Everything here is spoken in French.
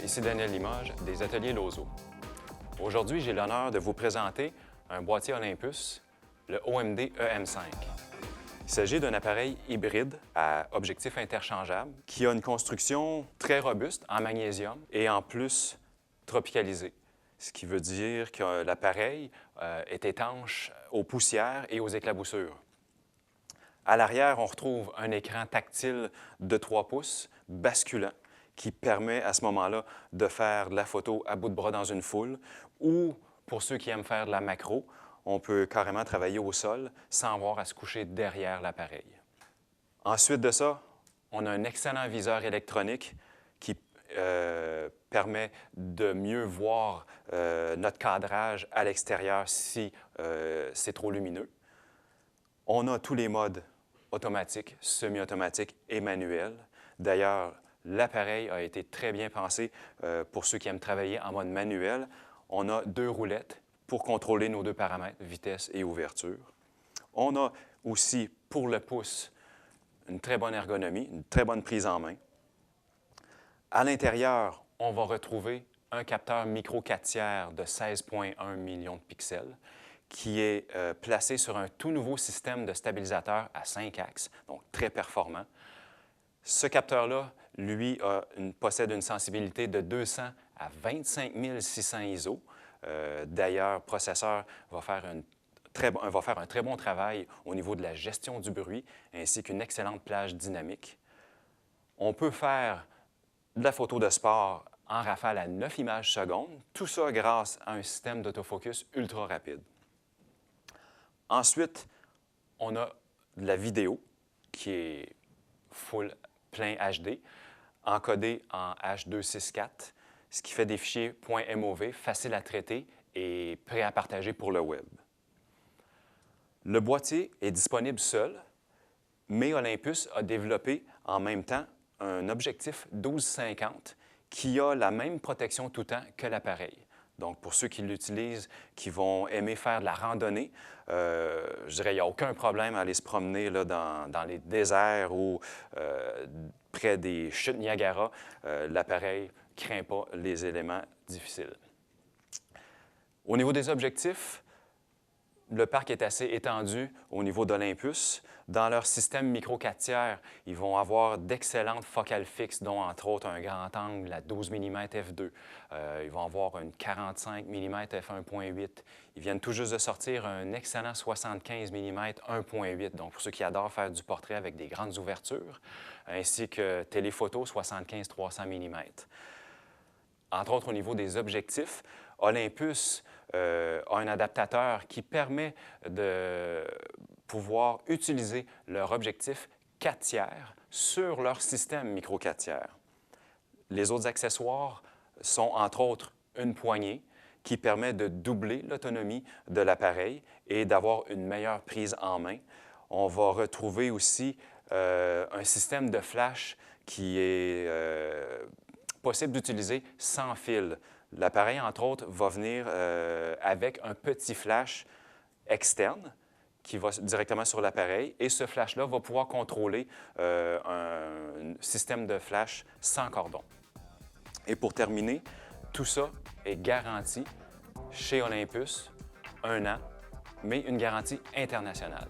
Ici Daniel Limoges des Ateliers Lozo. Aujourd'hui, j'ai l'honneur de vous présenter un boîtier Olympus, le OMD EM5. Il s'agit d'un appareil hybride à objectif interchangeable qui a une construction très robuste en magnésium et en plus tropicalisée, ce qui veut dire que l'appareil est étanche aux poussières et aux éclaboussures. À l'arrière, on retrouve un écran tactile de 3 pouces basculant qui permet à ce moment-là de faire de la photo à bout de bras dans une foule ou, pour ceux qui aiment faire de la macro, on peut carrément travailler au sol sans avoir à se coucher derrière l'appareil. Ensuite de ça, on a un excellent viseur électronique qui permet de mieux voir notre cadrage à l'extérieur si c'est trop lumineux. On a tous les modes automatiques, semi-automatiques et manuels. D'ailleurs, l'appareil a été très bien pensé pour ceux qui aiment travailler en mode manuel. On a 2 roulettes pour contrôler nos 2 paramètres, vitesse et ouverture. On a aussi, pour le pouce, une très bonne ergonomie, une très bonne prise en main. À l'intérieur, on va retrouver un capteur micro 4/3 de 16,1 millions de pixels qui est placé sur un tout nouveau système de stabilisateur à 5 axes, donc très performant. Ce capteur-là, lui, possède une sensibilité de 200 à 25 600 ISO. D'ailleurs, le processeur va faire un très bon travail au niveau de la gestion du bruit ainsi qu'une excellente plage dynamique. On peut faire de la photo de sport en rafale à 9 images secondes, tout ça grâce à un système d'autofocus ultra rapide. Ensuite, on a de la vidéo qui est full plein HD, encodé en H264, ce qui fait des fichiers .mov faciles à traiter et prêts à partager pour le web. Le boîtier est disponible seul, mais Olympus a développé en même temps un objectif 12-50 qui a la même protection tout temps que l'appareil. Donc, pour ceux qui l'utilisent, qui vont aimer faire de la randonnée, je dirais qu'il n'y a aucun problème à aller se promener là, dans les déserts ou près des chutes Niagara. L'appareil ne craint pas les éléments difficiles. Au niveau des objectifs, le parc est assez étendu au niveau d'Olympus. Dans leur système micro 4/3, ils vont avoir d'excellentes focales fixes, dont entre autres un grand angle à 12 mm f2. Ils vont avoir une 45 mm f1.8. Ils viennent tout juste de sortir un excellent 75 mm 1.8, donc pour ceux qui adorent faire du portrait avec des grandes ouvertures, ainsi que téléphoto 75-300 mm. Entre autres, au niveau des objectifs, Olympus a un adaptateur qui permet de pouvoir utiliser leur objectif 4/3 sur leur système micro 4/3. Les autres accessoires sont, entre autres, une poignée qui permet de doubler l'autonomie de l'appareil et d'avoir une meilleure prise en main. On va retrouver aussi un système de flash qui est possible d'utiliser sans fil. L'appareil, entre autres, va venir avec un petit flash externe qui va directement sur l'appareil et ce flash-là va pouvoir contrôler un système de flash sans cordon. Et pour terminer, tout ça est garanti chez Olympus, 1 an, mais une garantie internationale.